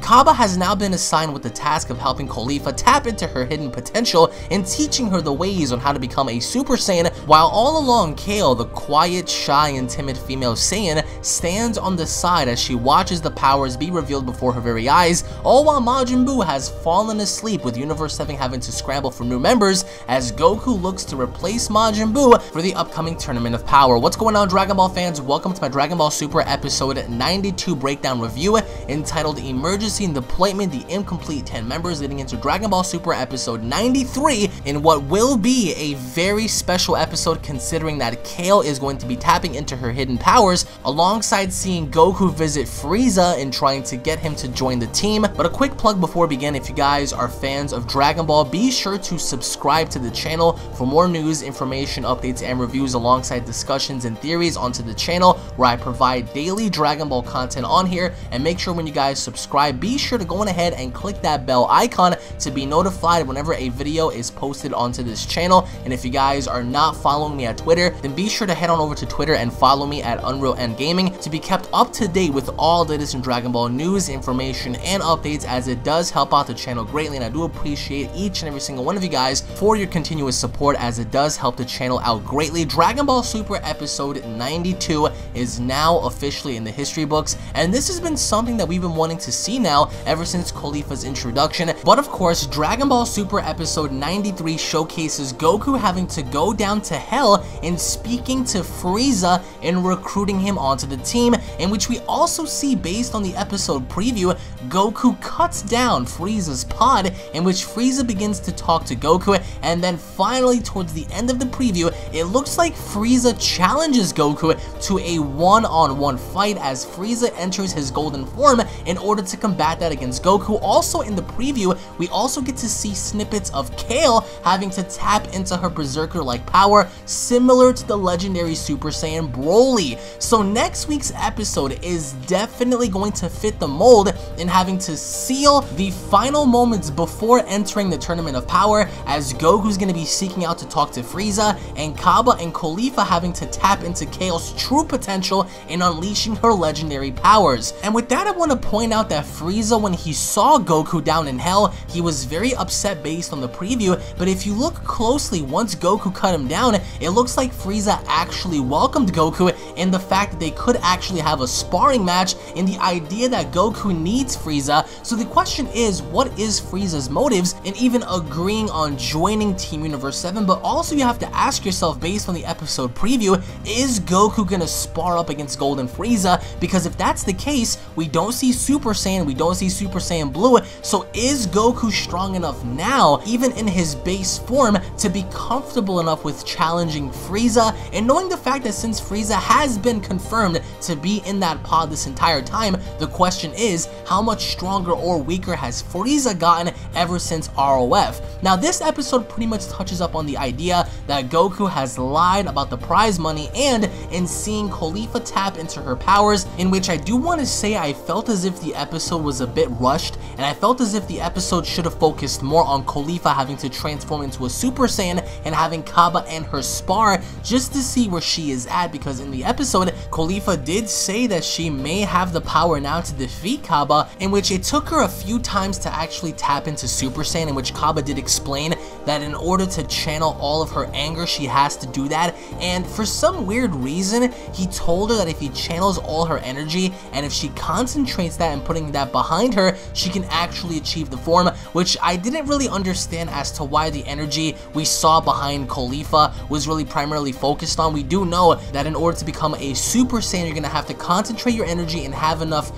Kaba has now been assigned with the task of helping Caulifla tap into her hidden potential and teaching her the ways on how to become a Super Saiyan, while all along Kale, the quiet, shy, and timid female Saiyan, stands on the side as she watches the powers be revealed before her very eyes, all while Majin Buu has fallen asleep, with Universe 7 having to scramble for new members as Goku looks to replace Majin Buu for the upcoming Tournament of Power. What's going on, Dragon Ball fans? Welcome to my Dragon Ball Super episode 92 breakdown review entitled Emergency and Deployment, the incomplete 10 members, leading into Dragon Ball Super episode 93 in what will be a very special episode, considering that Kale is going to be tapping into her hidden powers alongside seeing Goku visit Frieza and trying to get him to join the team. But a quick plug before we begin: if you guys are fans of Dragon Ball, be sure to subscribe to the channel for more news, information, updates, and reviews alongside discussions and theories onto the channel, where I provide daily Dragon Ball content on here. And make sure when you guys subscribe, be sure to go on ahead and click that bell icon to be notified whenever a video is posted onto this channel. And if you guys are not following me at Twitter, then be sure to head on over to Twitter and follow me at UnrealEntGaming to be kept up to date with all the latest in Dragon Ball news, information, and updates, as it does help out the channel greatly, and I do appreciate each and every single one of you guys for your continuous support, as it does help the channel out greatly. Dragon Ball Super episode 92 is now officially in the history books, and this has been something that we've been wanting to see now ever since Caulifla's introduction. But of course, Dragon Ball Super episode 93 showcases Goku having to go down to hell and speaking to Frieza and recruiting him onto the team, in which we also see, based on the episode preview, Goku cuts down Frieza's pod, in which Frieza begins to talk to Goku, and then finally towards the end of the preview, it looks like Frieza challenges Goku to a one-on-one fight as Frieza enters his golden form in order to combat that against Goku. Also in the preview, we also get to see snippets of Kale having to tap into her berserker-like power, similar to the legendary Super Saiyan Broly. So next week's episode is definitely going to fit the mold in having to seal the final moments before entering the Tournament of Power, as Goku's going to be seeking out to talk to Frieza, and Kaba and Caulifla having to tap into Kale's true potential in unleashing her legendary powers. And with that, I want to point out that Frieza, when he saw Goku down in hell, he was very upset based on the preview, but if you look closely, once Goku cut him down, it looks like Frieza actually welcomed Goku in the fact that they could actually have a sparring match, in the idea that Goku needs Frieza. So the question is, what is Frieza's motives in even agreeing on joining Team Universe 7? But also you have to ask yourself, based on the episode preview, is Goku gonna spar up against Golden Frieza? Because if that's the case, we don't see Super Saiyan, we don't see Super Saiyan Blue, so is Goku strong enough now, even in his base form, to be comfortable enough with challenging Frieza? And knowing the fact that since Frieza has been confirmed to be in that pod this entire time, the question is, how much stronger or weaker has Frieza gotten ever since ROF? Now this episode pretty much touches up on the idea that Goku has lied about the prize money, and in seeing Caulifla tap into her powers, in which I do want to say I felt as if the episode was a bit rushed, and I felt as if the episode should have focused more on Caulifla having to transform into a Super Saiyan and having Kaba and her spar just to see where she is at, because in the episode, Caulifla did say that she may have the power now to defeat Kaba, in which it took her a few times to actually tap into Super Saiyan, in which Kaba did explain that in order to channel all of her anger, she has to do that. And for some weird reason, he told her that if he channels all her energy, and if she concentrates that and putting that behind her, she can actually achieve the form, which I didn't really understand as to why the energy we saw behind Caulifla was really primarily focused on. We do know that in order to become a Super Saiyan, you're gonna have to concentrate your energy and have enough,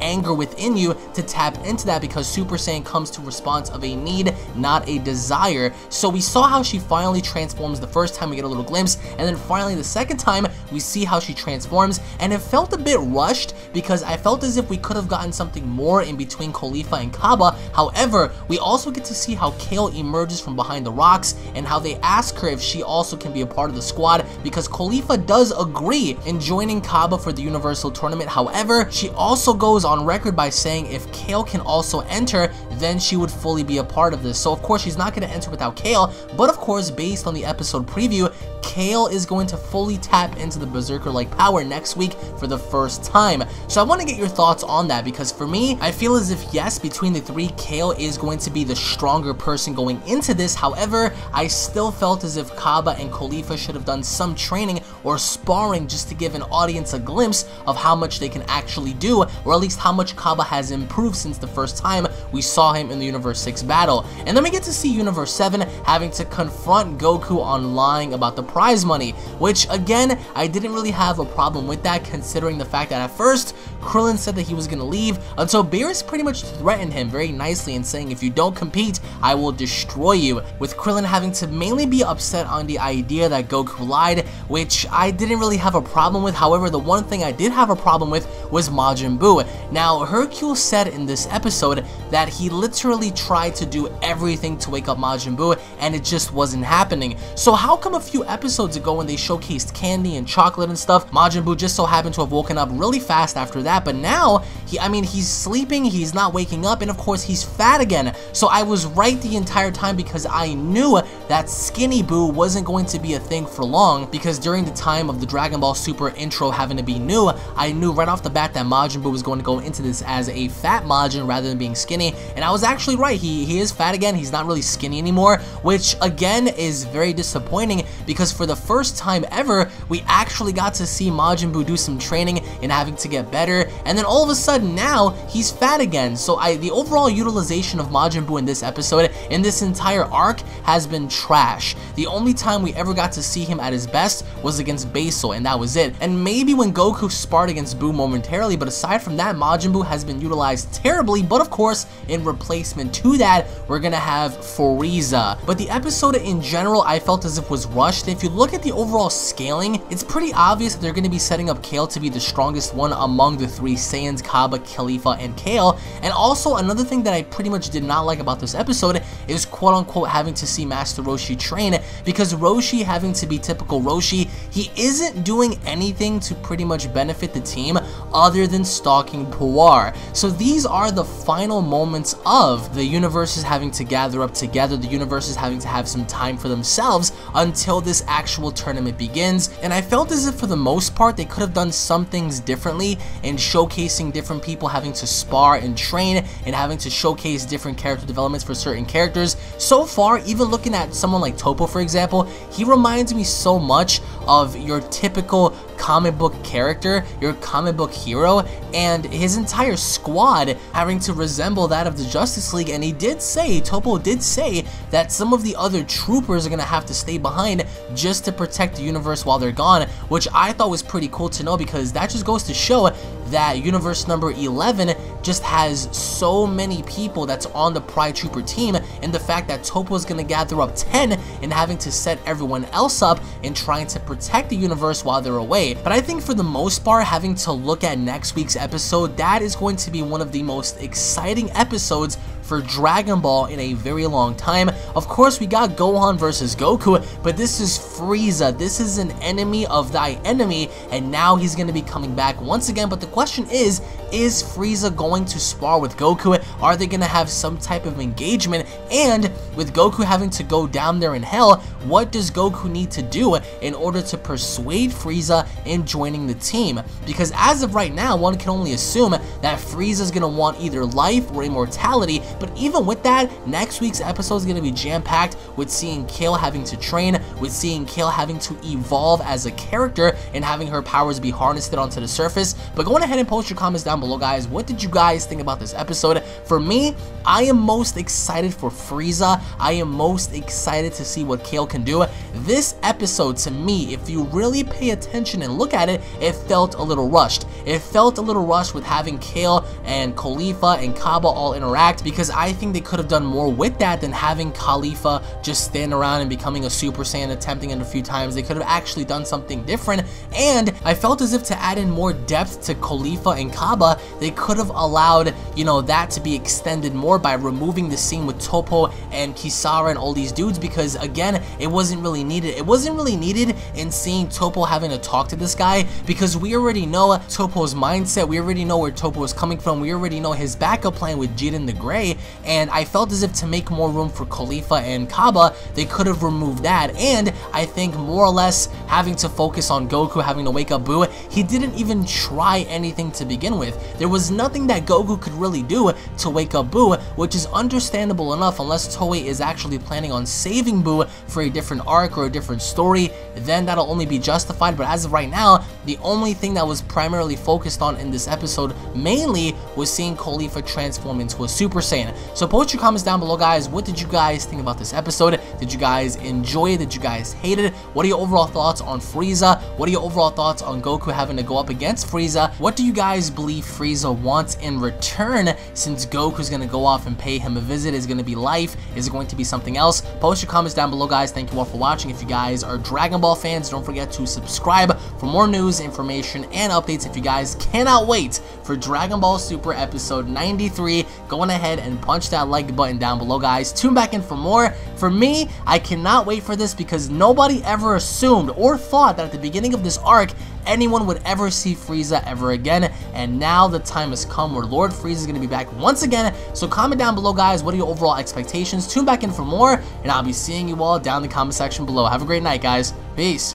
anger within you to tap into that, because Super Saiyan comes to response of a need, not a desire. So we saw how she finally transforms the first time, we get a little glimpse, and then finally the second time we see how she transforms, and it felt a bit rushed because I felt as if we could have gotten something more in between Caulifla and Kaba. However, we also get to see how Kale emerges from behind the rocks and how they ask her if she also can be a part of the squad, because Caulifla does agree in joining Kaba for the Universal Tournament. However, she also goes on record by saying if Kale can also enter, then she would fully be a part of this. So of course she's not going to enter without Kale, but of course based on the episode preview, Kale is going to fully tap into the Berserker-like power next week for the first time. So I want to get your thoughts on that, because for me, I feel as if yes, between the three, Kale is going to be the stronger person going into this. However, I still felt as if Kaba and Khalifa should have done some training or sparring just to give an audience a glimpse of how much they can actually do, or at least how much Kaba has improved since the first time we saw him in the Universe 6 battle. And then we get to see Universe 7 having to confront Goku on lying about the prize money, which again, I didn't really have a problem with that, considering the fact that at first Krillin said that he was gonna leave, until Beerus pretty much threatened him very nicely and saying, if you don't compete, I will destroy you, with Krillin having to mainly be upset on the idea that Goku lied, which I didn't really have a problem with. However, the one thing I did have a problem with was Majin Buu. Now, Hercule said in this episode that he literally tried to do everything to wake up Majin Buu, and it just wasn't happening. So how come a few episodes ago when they showcased candy and chocolate and stuff, Majin Buu just so happened to have woken up really fast after that, but now, he's sleeping, he's not waking up, and of course he's fat again. So I was right the entire time, because I knew that Skinny Buu wasn't going to be a thing for long, because during the time of the Dragon Ball Super intro having to be new, I knew right off the bat that Majin Buu was going to go into this as a fat Majin rather than being skinny, and I was actually right. He is fat again, he's not really skinny anymore, which again is very disappointing, because for the first time ever, we actually got to see Majin Buu do some training and having to get better, and then all of a sudden now, he's fat again. So the overall utilization of Majin Buu in this episode, in this entire arc, has been trash. The only time we ever got to see him at his best was against Basil, and that was it. And maybe when Goku sparred against Buu momentarily, but aside from that, Majin Buu has been utilized terribly. But of course, in replacement to that, we're gonna have Frieza. But the episode in general, I felt as if was rushed. If you look at the overall scaling, it's pretty obvious that they're gonna be setting up Kale to be the strongest one among the three Saiyans, Kaba, Khalifa, and Kale. And also, another thing that I pretty much did not like about this episode is quote-unquote having to see Master Roshi train, because Roshi, having to be typical Roshi, he isn't doing anything to pretty much benefit the team other than stalking Puar. So these are the final moments of the universes having to gather up together, the universes having to have some time for themselves until this actual tournament begins. And I felt as if for the most part they could have done some things differently in showcasing different people having to spar and train and having to showcase different character developments for certain characters. So far, even looking at someone like Toppo, for example, he reminds me so much of your typical comic book character, your comic book hero, and his entire squad having to resemble that of the Justice League. And he did say, Toppo did say, that some of the other troopers are gonna have to stay behind just to protect the universe while they're gone, which I thought was pretty cool to know, because that just goes to show that universe number 11 just has so many people that's on the Pride Trooper team, and the fact that Toppo's gonna gather up 10 and having to set everyone else up and trying to protect the universe while they're away. But I think for the most part, having to look at next week's episode, that is going to be one of the most exciting episodes for Dragon Ball in a very long time. Of course, we got Gohan versus Goku, but this is Frieza. This is an enemy of thy enemy, and now he's going to be coming back once again. But the question is Frieza going to spar with Goku? Are they going to have some type of engagement? And with Goku having to go down there in hell, what does Goku need to do in order to persuade Frieza in joining the team? Because as of right now, one can only assume that Frieza is going to want either life or immortality. But even with that, next week's episode is going to be jam-packed with seeing Kale having to train, with seeing Kale having to evolve as a character and having her powers be harnessed onto the surface. But go on ahead and post your comments down below, guys. What did you guys think about this episode? For me, I am most excited for Frieza. I am most excited to see what Kale can do. This episode, to me, if you really pay attention and look at it, it felt a little rushed. It felt a little rushed with having Kale and Khalifa and Kaba all interact, because I think they could have done more with that than having Khalifa just stand around and becoming a Super Saiyan, attempting it a few times. They could have actually done something different, and I felt as if to add in more depth to Khalifa and Kaba, they could have allowed you know, that to be extended more by removing the scene with Toppo and Kisara and all these dudes, because again, it wasn't really needed. It wasn't really needed in seeing Toppo having to talk to this guy, because we already know Toppo's mindset, we already know where Toppo is coming from, we already know his backup plan with Jiren the Grey, and I felt as if to make more room for Khalifa and Kaba, they could have removed that. And I think more or less having to focus on Goku having to wake up Buu, he didn't even try anything to begin with. There was nothing that Goku could really do to wake up Buu, which is understandable enough unless Toei is actually planning on saving Buu for a different arc or a different story, then that'll only be justified. But as of right now, the only thing that was primarily focused on in this episode mainly was seeing Khalifa transform into a Super Saiyan. So post your comments down below, guys. What did you guys think about this episode? Did you guys enjoy it? Did you guys hate it? What are your overall thoughts on Frieza? What are your overall thoughts on Goku having to go up against Frieza? What do you guys believe Frieza wants in return, since Goku's gonna go off and pay him a visit? Is it gonna be life? Is it going to be something else? Post your comments down below, guys. Thank you all for watching. If you guys are Dragon Ball fans, don't forget to subscribe for more news, information, and updates. If you guys cannot wait for Dragon Ball Super episode 93, go on ahead and punch that like button down below, guys. Tune back in for more. For me, I cannot wait for this, because nobody ever assumed or thought that at the beginning of this arc anyone would ever see Frieza ever again, and now the time has come where Lord Frieza is going to be back once again. So comment down below, guys, what are your overall expectations? Tune back in for more, and I'll be seeing you all down in the comment section below. Have a great night, guys. Peace.